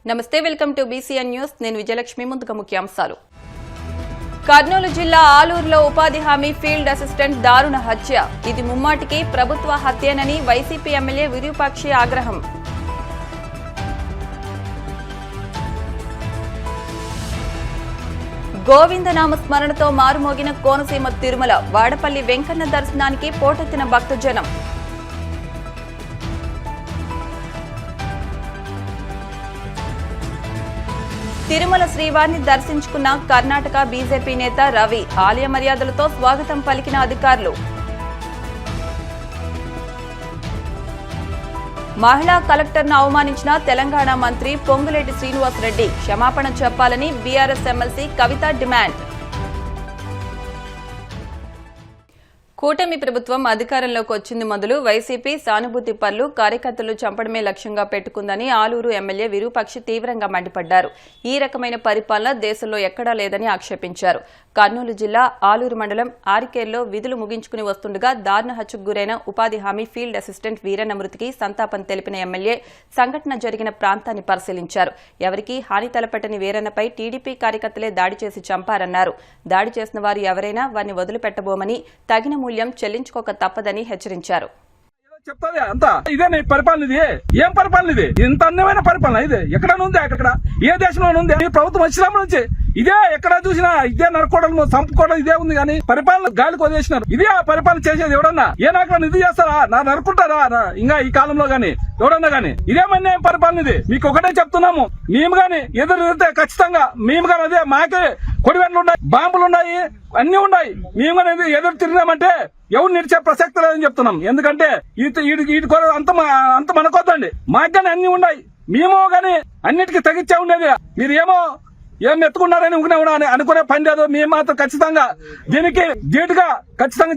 నమస్తే, welcome to BCN news. నేను విజయలక్ష్మి. ముందుగా ముఖ్యాంశాలు. కర్నూలు జిల్లా ఆలూరులో ఉపాధి హామీ ఫీల్డ్ అసిస్టెంట్ దారుణ హత్య. ఇది ముమ్మాటికి ప్రభుత్వ హత్యేనని వైసీపీ ఎమ్మెల్యే విరూపాక్షి ఆగ్రహం. గోవిందనామ స్మరణతో మారుమోగిన కోనసీమ తిరుమల. వాడపల్లి వెంకన్న దర్శనానికి పోటెత్తిన భక్తజనం. తిరుమల శ్రీవారిని దర్శించుకున్న కర్ణాటక బీజేపీ నేత రవి. ఆలయ మర్యాదలతో స్వాగతం పలికిన అధికారులు. మహిళా కలెక్టర్ను అవమానించిన తెలంగాణ మంత్రి పొంగులేటి శ్రీనివాసరెడ్డి. క్షమాపణ చెప్పాలని బీఆర్ఎస్ ఎమ్మెల్సీ కవిత డిమాండ్. కూటమి ప్రభుత్వం అధికారంలోకి వచ్చింది మొదలు వైసీపీ సానుభూతి పరులు కార్యకర్తలు చంపడమే లక్ష్యంగా పెట్టుకుందని ఆలూరు ఎమ్మెల్యే విరూపాక్షి తీవ్రంగా మండిపడ్డారు. ఈ రకమైన పరిపాలన దేశంలో ఎక్కడా లేదని ఆక్షేపించారు. కర్నూలు జిల్లా ఆలూరు మండలం ఆరికేర్లో విధులు ముగించుకుని వస్తుండగా దారుణ హత్యకు గురైన ఉపాధి హామీ ఫీల్డ్ అసిస్టెంట్ వీరన్న మృతికి సంతాపం తెలిపిన ఎమ్మెల్యే సంఘటన జరిగిన ప్రాంతాన్ని పరిశీలించారు. ఎవరికీ హాని తలపెట్టని వీరన్నపై టీడీపీ కార్యకర్తలే దాడి చేసి చంపారన్నారు. దాడి చేసిన వారు ఎవరైనా వారిని వదిలిపెట్టబోమని తగిన మూల్యం చెల్లించుకోక తప్పదని హెచ్చరించారు. చెప్తాది అంతా ఇదే నీ పరిపాలన. ఇది ఏం పరిపాలన? ఇది ఇంత అందమైన పరిపాలన ఇది ఎక్కడ ఉంది? అక్కడ ఏ దేశంలో ఉంది? ఈ ప్రభుత్వం వచ్చినప్పటి నుంచి ఇదే ఎక్కడ చూసినా ఇదే నరకోవడం చంపుకోవడం ఇదే ఉంది. కానీ పరిపాలన గాలికి వదిలేసినారు. ఇదే ఆ పరిపాలన చేసేది ఎవడన్నా? ఏ నాకు ఇది చేస్తారా? నరుకుంటారా ఇంకా ఈ కాలంలో గానీ ఎవడన్నా గానీ? ఇదేమన్నా పరిపాలన ఇది? మీకు ఒకటే చెప్తున్నాము, మేము గాని ఎదురు తిరిగితే ఖచ్చితంగా మేము గానీ అదే మాకే కొడివెన్లు ఉన్నాయి, బాంబులు ఉన్నాయి, అన్ని ఉన్నాయి. మేము కానీ ఎదురు తిరిగినామంటే ఎవరు నిలిచే ప్రసక్తి లేదని చెప్తున్నాం. ఎందుకంటే వీటి అంత మనకొద్దండి. మాకు కానీ అన్ని ఉన్నాయి. మేము గానీ అన్నిటికీ తగ్గించే ఉండేది. మీరు ఏం ఎత్తుకున్నారని అనుకునే పని లేదు. మేము మాత్రం ఖచ్చితంగా దీనికి ధీటుగా ఖచ్చితంగా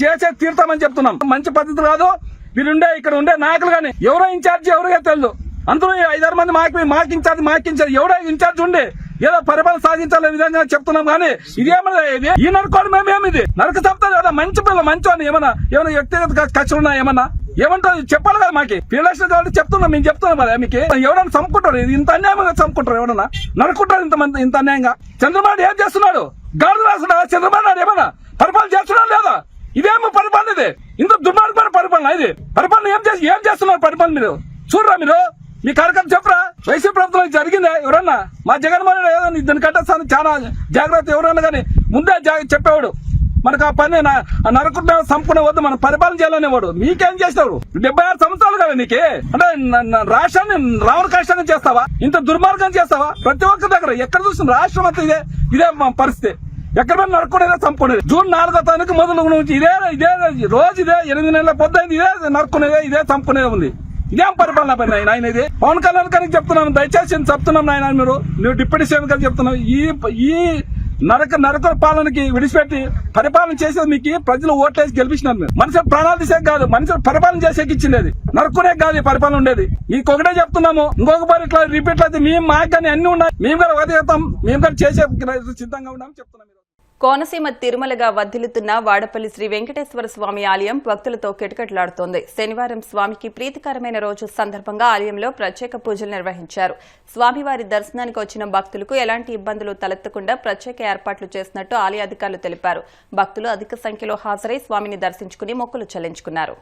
చేసే తీరుతామని చెప్తున్నాం. మంచి పద్ధతి కాదు. వీరుండే ఇక్కడ ఉండే నాయకులు గానీ ఎవరో ఇన్ఛార్జ్ ఎవరిగా తెలియదు. అందరూ 5-6 మంది మాకు ఇన్ఛార్జ్ ఎవడో ఇన్ఛార్జ్ ఉండి ఏదో పరిపాలన సాధించాలనే విధంగా చెప్తున్నాం. కానీ ఇదేమన్నా ఈ నరకోవడం మేమేమి? ఇది నరక చెప్తారు కదా. మంచి పిల్లలు మంచి అని ఏమన్నా వ్యక్తిగత ఖర్చులు ఉన్నా ఏమంటో చెప్పాలి కదా. మాకి పిల్లలు కాబట్టి చెప్తున్నాం. మేము చెప్తున్నాం కదా. మీకు ఎవరైనా చంపుకుంటారు? ఇది ఇంత అన్యాయంగా చంపుకుంటారు? ఎవరన్నా నరుకుంటారు ఇంత అన్యాయంగా? చంద్రబాబు ఏం చేస్తున్నాడు? గాడులు రాస్తున్నాడు. చంద్రబాబు నాయుడు ఏమన్నా పరిపాలన చేస్తున్నాడు లేదా? ఇదేమో పరిపాలన? ఇది ఇంత దుర్మార్గమైన పరిపాలన. ఇది పరిపాలన ఏం చేస్తున్నారు? పరిపాలన మీరు చూడరా? మీరు మీ కార్యక్రమం చెప్పరా? వైసీపీ ప్రభుత్వం జరిగిందే ఎవరన్నా? మా జగన్మోహన్ రెడ్డి దీనికంటే చాలా జాగ్రత్త ఎవరన్నా కానీ ముందే చెప్పేవాడు. మనకు ఆ పని నరకుండా సంపుకునే వద్దు, మనం పరిపాలన చేయాలనేవాడు. మీకేం చేసినారు? 76 సంవత్సరాలు కదా నీకే. అంటే రాష్ట్రాన్ని రావణ కష్టాన్ని చేస్తావా? ఇంత దుర్మార్గం చేస్తావా? ప్రతి ఒక్కరి దగ్గర ఎక్కడ చూసిన రాష్ట్రం అంతా ఇదే పరిస్థితి. ఎక్కడ మీద నరుక్కునేదే చంపుకునేది. జూన్ 4వ తారీఖు మొదలు నుంచి ఇదే రోజు ఇదే 8 నెలల పొద్దుంది. ఇదే నరుక్కునేదే, ఇదే చంపుకునేదే ఉంది. ఇదేం పరిపాలన పని నాయన? ఇది పవన్ కళ్యాణ్ గారికి చెప్తున్నాను, దయచేసి చెప్తున్నాం నాయన. నువ్వు డిప్యూటీ సీఎం గారికి చెప్తున్నావు. ఈ నరక పాలనకి విడిచిపెట్టి పరిపాలన చేసేది మీకు ప్రజలు ఓట్లేసి గెలిపించినారు. మీరు మనిషి ప్రాణాలు తీసే కాదు, మనిషి పరిపాలన చేసేకి ఇచ్చింది. నరుక్కునే కాదు ఈ పరిపాలన ఉండేది. మీకు ఒకటే చెప్తున్నాము, ఇంకొకసారి ఇట్లా రిపీట్ అయితే మేము మాకు కానీ అన్ని ఉన్నాయి. మేము కూడా వదిలేస్తాం, మేము కానీ చేసే సిద్ధంగా ఉన్నామని చెప్తున్నాం. కోనసీమ తిరుమలగా వర్ధిల్లుతున్న వాడపల్లి శ్రీ వెంకటేశ్వర స్వామి ఆలయం భక్తులతో కిటకిటలాడుతోంది. శనివారం స్వామికి ప్రీతికరమైన రోజు సందర్భంగా ఆలయంలో ప్రత్యేక పూజలు నిర్వహించారు. స్వామివారి దర్శనానికి వచ్చిన భక్తులకు ఎలాంటి ఇబ్బందులు తలెత్తకుండా ప్రత్యేక ఏర్పాట్లు చేసినట్టు ఆలయ అధికారులు తెలిపారు. భక్తులు అధిక సంఖ్యలో హాజరై స్వామిని దర్శించుకుని మొక్కులు చెల్లించుకున్నారు.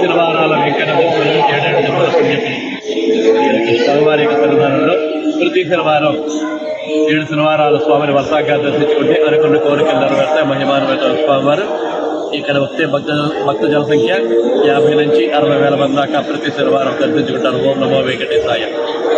శనివారాల వెంకట దర్శనం 7 జన్మల పుణ్యఫలం. స్వామివారి యొక్క సన్నిధానంలో ప్రతి శనివారం 7 శనివారాలు స్వామిని వరుసగా దర్శించుకుంటే అనుకున్న కోరికలు నెరవేర్తాయి. మహిమాన్విత స్వామివారు ఇక్కడ వస్తే భక్త జనసంఖ్య 50 నుంచి 60,000 మంది దాకా ప్రతి శనివారం దర్శించుకుంటారు. ఓం నమో వెంకటేశాయ.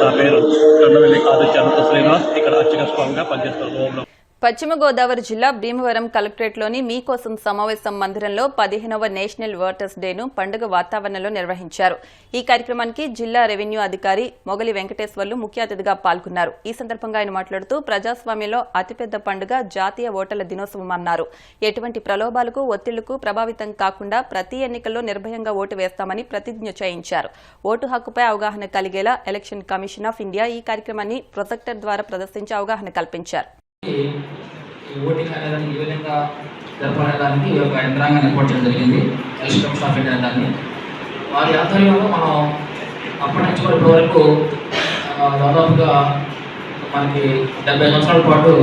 నా పేరు కొండవెల్లి ఆదిత్య అనంత శ్రీనివాస్. ఇక్కడ అర్చక స్వామిగా పనిచేస్తారు. ఓం నమో. పశ్చిమ గోదావరి జిల్లా భీమవరం కలెక్టరేట్లోని మీకోసం సమావేశం మందిరంలో 15వ నేషనల్ ఓటర్స్ డేను పండుగ వాతావరణంలో నిర్వహించారు. ఈ కార్యక్రమానికి జిల్లా రెవెన్యూ అధికారి మొగలి వెంకటేశ్వర్లు ముఖ్య అతిథిగా పాల్గొన్నారు. ఈ సందర్భంగా ఆయన మాట్లాడుతూ ప్రజాస్వామ్యంలో అతిపెద్ద పండుగ జాతీయ ఓటర్ల దినోత్సవం అన్నారు. ఎటువంటి ప్రలోభాలకు ఒత్తిళ్లకు ప్రభావితం కాకుండా ప్రతి ఎన్నికల్లో నిర్భయంగా ఓటు వేస్తామని ప్రతిజ్ఞ చేయించారు. ఓటు హక్కుపై అవగాహన కలిగేలా ఎలక్షన్ కమిషన్ ఆఫ్ ఇండియా ఈ కార్యక్రమాన్ని ప్రొజెక్టర్ ద్వారా ప్రదర్శించి అవగాహన కల్పించారు. ఓటింగ్ అనేది ఈ విధంగా జరపడానికి ఒక యంత్రాంగాన్ని ఏర్పాటు చేయడం జరిగింది. ఎలక్షన్ కమిషన్ ఆఫ్ ఇండియా దాన్ని వారి ఆధ్వర్యంలో మనం అప్పటి నుంచి ఇప్పటి వరకు దాదాపుగా మనకి 70 సంవత్సరాల పాటు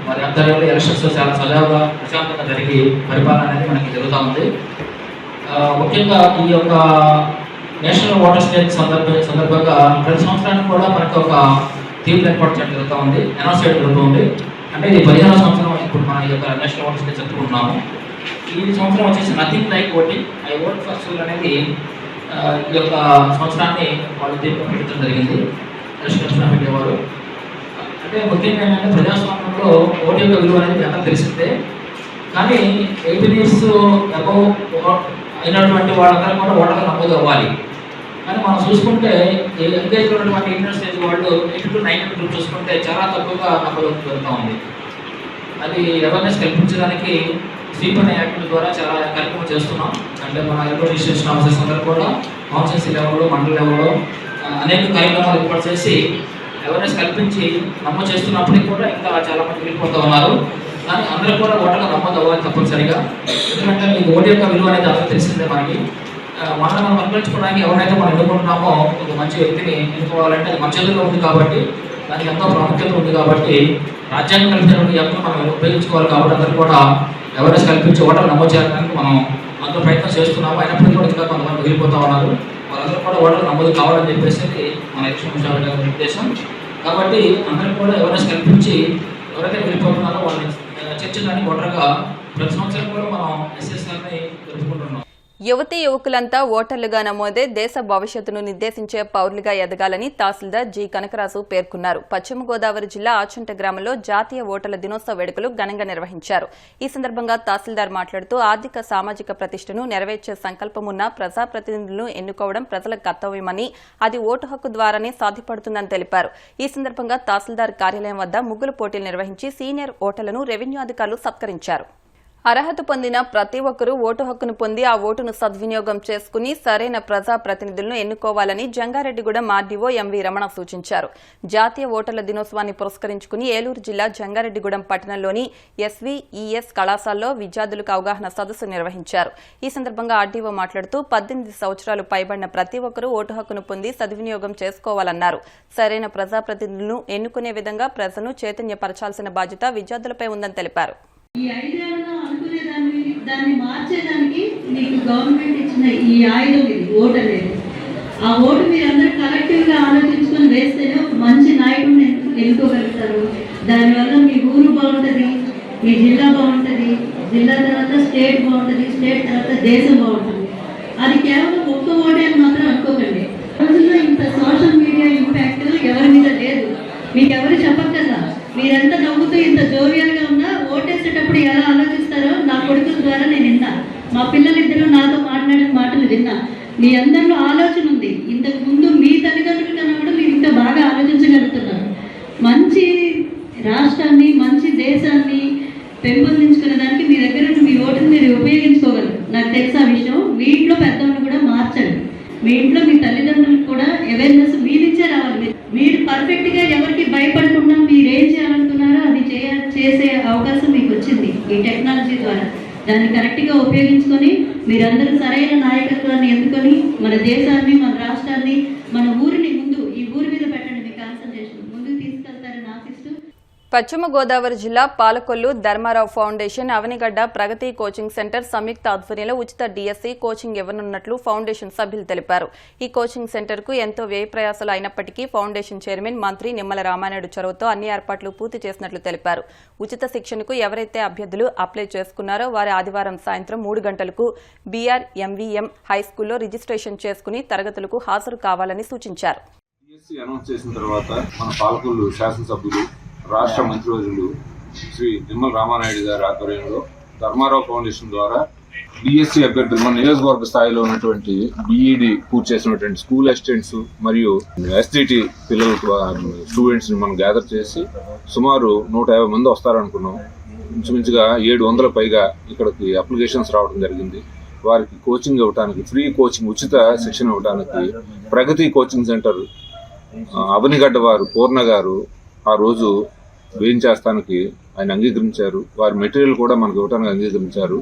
వారి ఆధ్వర్యంలో ఎలక్షన్స్ చాలా సజావుగా ప్రశాంతంగా జరిగి పరిపాలన అనేది మనకి జరుగుతూ ఉంది. ముఖ్యంగా ఈ యొక్క నేషనల్ ఓటర్స్ డే సందర్భంగా ప్రతి సంవత్సరానికి కూడా మనకి ఒక థీమ్ ఏర్పాటు చేయడం జరుగుతూ ఉంది, అనౌన్స్ చేయడం జరుగుతుంది. అంటే ఇది 15వ సంవత్సరం ఇప్పుడు మన ఈ యొక్క నేషనల్ ఓటర్స్ డే జరుపుకుంటున్నాము. ఈ సంవత్సరం వచ్చేసి nothing like voting, I vote for sure అనేది ఈ యొక్క సంవత్సరాన్ని వాళ్ళు దీపం పెట్టడం జరిగింది ఎలక్షన్ కమిషన్ ఆఫ్ ఇండియా వారు. అంటే ముఖ్యంగా ఏంటంటే ప్రజాస్వామ్యంలో ఓటు యొక్క విలువ అనేది అందరూ తెలిసిందే. కానీ 18 years అబౌవ్ అయినటువంటి వాళ్ళందరూ కూడా ఓటర్గా నమోదు అవ్వాలి. కానీ మనం చూసుకుంటే ఎంగేజ్ ఉన్నటువంటి ఇంటర్ స్టేజ్ వాళ్ళు 8 to 9 గ్రూప్ చూసుకుంటే చాలా తక్కువగా నమోదు జరుగుతూ ఉంది. అది అవేర్నెస్ కల్పించడానికి స్వీప్ అనే యాక్ట్ ద్వారా చాలా కార్యక్రమం చేస్తున్నాం. అంటే మన ఎలక్ట్రల్ రిజిస్ట్రేషన్ ఆఫీసర్స్ అందరూ కూడా కాన్స్టిట్యూన్సీ లెవెల్లో, మండల లెవెల్లో అనేక కార్యక్రమాలు ఏర్పాటు చేసి అవేర్నెస్ కల్పించి నమోదు చేస్తున్నప్పటికీ కూడా ఇంకా చాలా మంది వెళ్ళిపోతూ ఉన్నారు. కానీ అందరూ కూడా ఓటర్గా నమోదు అవ్వాలి తప్పనిసరిగా. ఎందుకంటే మీకు ఓటు యొక్క విలువ అనేది అందరూ తెలిసిందే. మనకి మనం అనుకరించుకోవడానికి ఎవరైతే మనం ఎన్నుకుంటున్నామో ఒక మంచి వ్యక్తిని ఎన్నుకోవాలంటే అది మన చేతుల్లో ఉంది కాబట్టి దానికి ఎంతో ప్రాముఖ్యత ఉంది. కాబట్టి రాజ్యాంగం కల్పించినటువంటి హక్కును మనం ఉపయోగించుకోవాలి. కాబట్టి అందరూ కూడా అవేర్నెస్ కల్పించి ఓటర్ నమోదు చేయడానికి మనం అందరూ ప్రయత్నం చేస్తున్నాము. అయినప్పటికీ కూడా ఇంకా కొంతమంది మిగిలిపోతూ ఉన్నారు. వాళ్ళందరూ కూడా ఓటర్ నమోదు కావాలని చెప్పేసి మన ఎలక్షన్ కమిషన్ ఆఫ్ ఉద్దేశం. కాబట్టి అందరూ కూడా అవేర్నెస్ కల్పించి ఎవరైతే మిగిలిపోతున్నారో వాళ్ళని చర్చించడానికి ఓటర్గా ప్రతి సంవత్సరం కూడా మనం ఎస్ఎస్ఆర్ని జరుపుకుంటున్నాం. యువతీ యువకులంతా ఓటర్లుగా నమోదే దేశ భవిష్యత్తును నిర్దేశించే పౌరులుగా ఎదగాలని తహసీల్దార్ జి కనకరాజు పేర్కొన్నారు. పశ్చిమ గోదావరి జిల్లా ఆచంట గ్రామంలో జాతీయ ఓటర్ల దినోత్సవ వేడుకలు ఘనంగా నిర్వహించారు. ఈ సందర్భంగా తహసీల్దార్ మాట్లాడుతూ ఆర్థిక సామాజిక ప్రతిష్టను నెరవేర్చే సంకల్పమున్న ప్రజాప్రతినిధులను ఎన్నుకోవడం ప్రజల కర్తవ్యమని, అది ఓటు హక్కు ద్వారానే సాధ్యపడుతుందని తెలిపారు. ఈ సందర్భంగా తహసీల్దార్ కార్యాలయం వద్ద ముగ్గులు పోటీలు నిర్వహించి సీనియర్ ఓటర్లను రెవెన్యూ అధికారులు సత్కరించారు. అర్హత పొందిన ప్రతి ఒక్కరూ ఓటు హక్కును పొంది ఆ ఓటును సద్వినియోగం చేసుకుని సరైన ప్రజాప్రతినిధులను ఎన్నుకోవాలని జంగారెడ్డిగూడెం ఆర్డీఓ ఎంవీ రమణ సూచించారు. జాతీయ ఓటర్ల దినోత్సవాన్ని పురస్కరించుకుని ఏలూరు జిల్లా జంగారెడ్డిగూడెం పట్టణంలోని ఎస్వీఈఎస్ కళాశాలలో విద్యార్థులకు అవగాహన సదస్సు నిర్వహించారు. ఈ సందర్భంగా ఆర్డీఓ మాట్లాడుతూ 18 సంవత్సరాలు పైబడిన ప్రతి ఒక్కరూ ఓటు హక్కును పొంది సద్వినియోగం చేసుకోవాలన్నారు. సరైన ప్రజాప్రతినిధులను ఎన్నుకునే విధంగా ప్రజలను చైతన్యపరచాల్సిన బాధ్యత విద్యార్థులపై ఉందని తెలిపారు. ఈ ఐదేళ్లలో అనుకునేదాన్ని దాన్ని మార్చేదానికి మీకు గవర్నమెంట్ ఇచ్చిన ఈ ఆయుధం ఇది ఓటు అనేది. ఆ ఓటు మీరందరూ కలెక్టివ్గా ఆలోచించుకొని వేస్తేనే ఒక మంచి నాయకుడిని ఎన్నుకోగలుగుతారు. దానివల్ల మీ ఊరు బాగుంటుంది, మీ జిల్లా బాగుంటుంది, జిల్లా తర్వాత స్టేట్ బాగుంటుంది, స్టేట్ తర్వాత దేశం బాగుంటుంది. అది కేవలం ఒక్క ఓటే అని మాత్రం అనుకోకండి. రోజుల్లో ఇంత సోషల్ మీడియా ఇంపాక్ట్ ఎవరి మీద లేదు. మీకు ఎవరు చెప్పక్కర్లా. మీరెంత నవ్వుతూ ఇంత జోవియల్గా ఉన్నా ఓటేసేటప్పుడు ఎలా ఆలోచిస్తారో నా కొడుకుల ద్వారా నేను విన్నా. మా పిల్లలిద్దరూ నాతో మాట్లాడిన మాటలు విన్నా. మీ అందరిలో ఆలోచన ఉంది. ఇంతకు ముందు మీ తల్లిదండ్రుల కన్నా కూడా మీరు ఇంకా బాగా ఆలోచించగలుగుతున్నారు. మంచి రాష్ట్రాన్ని, మంచి దేశాన్ని పెంపొందించుకునే దానికి మీ దగ్గర మీ ఓటుని మీరు ఉపయోగించుకోగలరు. నాకు తెలిసిన విషయం. మీ ఇంట్లో పెద్దవాళ్ళు కూడా మార్చండి. మీ ఇంట్లో మీ తల్లిదండ్రులకు కూడా అవేర్నెస్ మీ నుంచే రావాలి. మీరు పర్ఫెక్ట్గా ఎవరికి భయపడకుండా మీరు ఏం చేయాలనుకున్నారో అది చేసే అవకాశం మీకు వచ్చింది ఈ టెక్నాలజీ ద్వారా. దాన్ని కరెక్ట్గా ఉపయోగించుకొని మీరందరూ సరైన నాయకత్వాన్ని ఎన్నుకొని మన దేశాన్ని, మన రాష్ట్రాన్ని, మన ఊరిని ముందు ఈ ఊరి మీద పెట్టండి. మీ కాన్సన్ట్రేషన్ ముందుకు తీసుకెళ్తారని ఆశిస్తూ పశ్చిమ గోదావరి జిల్లా పాలకొల్లు ధర్మారావు ఫౌండేషన్ అవనిగడ్డ ప్రగతి కోచింగ్ సెంటర్ సంయుక్త ఆధ్వర్యంలో ఉచిత డిఎస్సి కోచింగ్ ఇవ్వనున్నట్లు ఫౌండేషన్ సభ్యులు తెలిపారు. ఈ కోచింగ్ సెంటర్ కు ఎంతో వ్యయ ప్రయాసాలు అయినప్పటికీ ఫౌండేషన్ చైర్మన్ మంత్రి నిమ్మల రామానాయుడు చొరవతో అన్ని ఏర్పాట్లు పూర్తి చేసినట్లు తెలిపారు. ఉచిత శిక్షణకు ఎవరైతే అభ్యర్థులు అప్లై చేసుకున్నారో వారి ఆదివారం సాయంత్రం 3 గంటలకు బీఆర్ ఎంవీఎం హైస్కూల్లో రిజిస్ట్రేషన్ చేసుకుని తరగతులకు హాజరు కావాలని సూచించారు. అనౌన్స్ చేసిన తర్వాత మన పాలకొల్లు శాసనసభ్యులు రాష్ట్ర మంత్రివర్యులు శ్రీ నిమ్మల రామానాయుడు గారి ఆధ్వర్యంలో ధర్మారావు ఫౌండేషన్ ద్వారా డిఎస్సి అభ్యర్థులు మన నియోజకవర్గ స్థాయిలో ఉన్నటువంటి బీఈడి పూర్తి చేసినటువంటి స్కూల్ అసిస్టెంట్స్ మరియు ఎస్జిటి పిల్లలకు స్టూడెంట్స్ ని మనం గ్యాదర్ చేసి సుమారు 150 మంది వస్తారనుకున్నాం. ఇంచుమించుగా 700 పైగా ఇక్కడికి అప్లికేషన్స్ రావడం జరిగింది. వారికి కోచింగ్ ఇవ్వడానికి, ఫ్రీ కోచింగ్, ఉచిత శిక్షణ ఇవ్వడానికి ప్రగతి కోచింగ్ సెంటర్ అవనిగడ్డ వారు పూర్ణ గారు ఆ రోజు వేయించేస్తానికి ఆయన అంగీకరించారు. వారి మెటీరియల్ కూడా మనకు ఇవ్వడానికి అంగీకరించారు.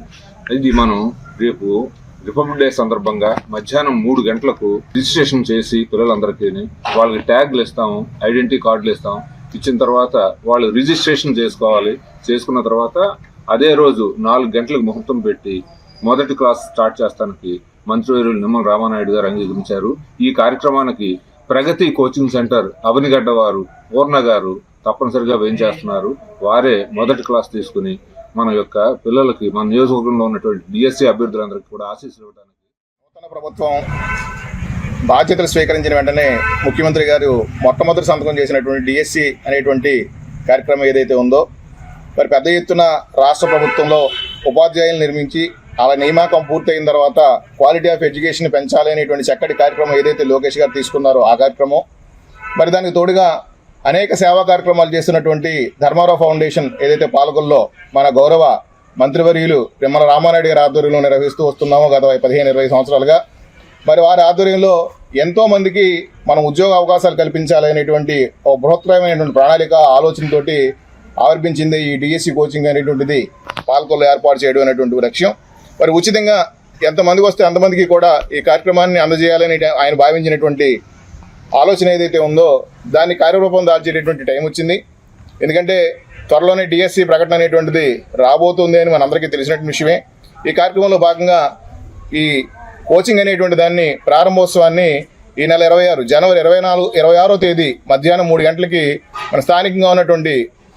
ఇది మనం రేపు రిపబ్లిక్ డే సందర్భంగా మధ్యాహ్నం 3 గంటలకు రిజిస్ట్రేషన్ చేసి పిల్లలందరికీ వాళ్ళకి ట్యాగ్లు ఇస్తాము, ఐడెంటిటీ కార్డులు ఇస్తాం. ఇచ్చిన తర్వాత వాళ్ళు రిజిస్ట్రేషన్ చేసుకోవాలి. చేసుకున్న తర్వాత అదే రోజు 4 గంటలకు ముహూర్తం పెట్టి మొదటి క్లాస్ స్టార్ట్ చేస్తానికి మంత్రివర్యులు నిమ్మల రామానాయుడు గారు అంగీకరించారు. ఈ కార్యక్రమానికి ప్రగతి కోచింగ్ సెంటర్ అవనిగడ్డ వారు పూర్ణ గారు తప్పనిసరిగా వేయించేస్తున్నారు. వారే మొదటి క్లాస్ తీసుకుని మన యొక్క పిల్లలకి, మన నియోజకవర్గంలో ఉన్నటువంటి డిఎస్సి అభ్యర్థులందరికీ కూడా ఆశీస్సులు ఇవ్వడానికి. నూతన ప్రభుత్వం బాధ్యతలు స్వీకరించిన వెంటనే ముఖ్యమంత్రి గారు మొట్టమొదటి సంతకం చేసినటువంటి డిఎస్సి అనేటువంటి కార్యక్రమం ఏదైతే ఉందో, మరి పెద్ద ఎత్తున రాష్ట్ర ప్రభుత్వంలో ఉపాధ్యాయులు నిర్మించి అలా నియామకం పూర్తయిన తర్వాత క్వాలిటీ ఆఫ్ ఎడ్యుకేషన్ పెంచాలి అనేటువంటి చక్కటి కార్యక్రమం ఏదైతే లోకేష్ గారు తీసుకున్నారో ఆ కార్యక్రమం, మరి దానికి తోడుగా అనేక సేవా కార్యక్రమాలు చేస్తున్నటువంటి ధర్మారావు ఫౌండేషన్ ఏదైతే పాలకొల్లో మన గౌరవ మంత్రివర్యులు నిమ్మల రామానాయుడు గారి ఆధ్వర్యంలో నిర్వహిస్తూ వస్తున్నామో గత 15-20 సంవత్సరాలుగా, మరి వారి ఆధ్వర్యంలో ఎంతోమందికి మనం ఉద్యోగ అవకాశాలు కల్పించాలి అనేటువంటి ఒక బృహత్తరమైనటువంటి ప్రణాళిక ఆలోచనతోటి ఆవిర్భించింది ఈ డిఎస్సి కోచింగ్ అనేటువంటిది పాలకొల్లో ఏర్పాటు చేయడం అనేటువంటి లక్ష్యం. మరి ఉచితంగా ఎంతమందికి వస్తే అంతమందికి కూడా ఈ కార్యక్రమాన్ని అందజేయాలని ఆయన భావించినటువంటి ఆలోచన ఏదైతే ఉందో దాన్ని కార్యరూపం దాల్చేటటువంటి టైం వచ్చింది. ఎందుకంటే త్వరలోనే డిఎస్సి ప్రకటన అనేటువంటిది రాబోతుంది అని మనందరికీ తెలిసినటువంటి విషయమే. ఈ కార్యక్రమంలో భాగంగా ఈ కోచింగ్ అనేటువంటి దాన్ని ప్రారంభోత్సవాన్ని ఈ నెల 26 జనవరి 26వ తేదీ మధ్యాహ్నం 3 గంటలకి మన స్థానికంగా ఉన్నటువంటి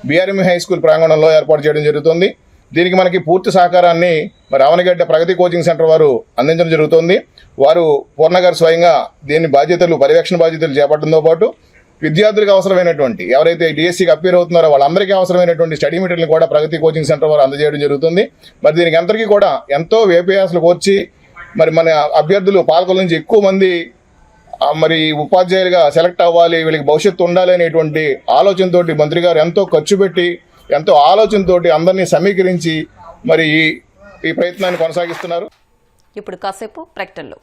బీఆర్ఎం హై స్కూల్ ప్రాంగణంలో ఏర్పాటు చేయడం జరుగుతుంది. దీనికి మనకి పూర్తి సహకారాన్ని మరి అవనిగడ్డ ప్రగతి కోచింగ్ సెంటర్ వారు అందించడం జరుగుతుంది. వారు పూర్ణ గారు స్వయంగా దీని పర్యవేక్షణ బాధ్యతలు చేపట్టడంతో పాటు విద్యార్థులకు అవసరమైనటువంటి ఎవరైతే డిఎస్సికి అపీర్ అవుతున్నారో వాళ్ళందరికీ అవసరమైనటువంటి స్టడీ మెటీరియల్ కూడా ప్రగతి కోచింగ్ సెంటర్ వారు అందజేయడం జరుగుతుంది. మరి దీనికి అందరికీ కూడా ఎంతో వేపయాసలు కోర్చి మరి మన అభ్యర్థులు పాలకొల్లు నుంచి ఎక్కువ మంది మరి ఉపాధ్యాయులుగా సెలెక్ట్ అవ్వాలి, వీళ్ళకి భవిష్యత్తు ఉండాలి అనేటువంటి ఆలోచనతోటి మంత్రి గారు ఎంతో ఖర్చు పెట్టి ఎంతో ఆలోచనతోటి అందరినీ సమీకరించి మరి ఈ ప్రయత్నాన్ని కొనసాగిస్తున్నారు. ఇప్పుడు కాసేపు ప్రకటనలు.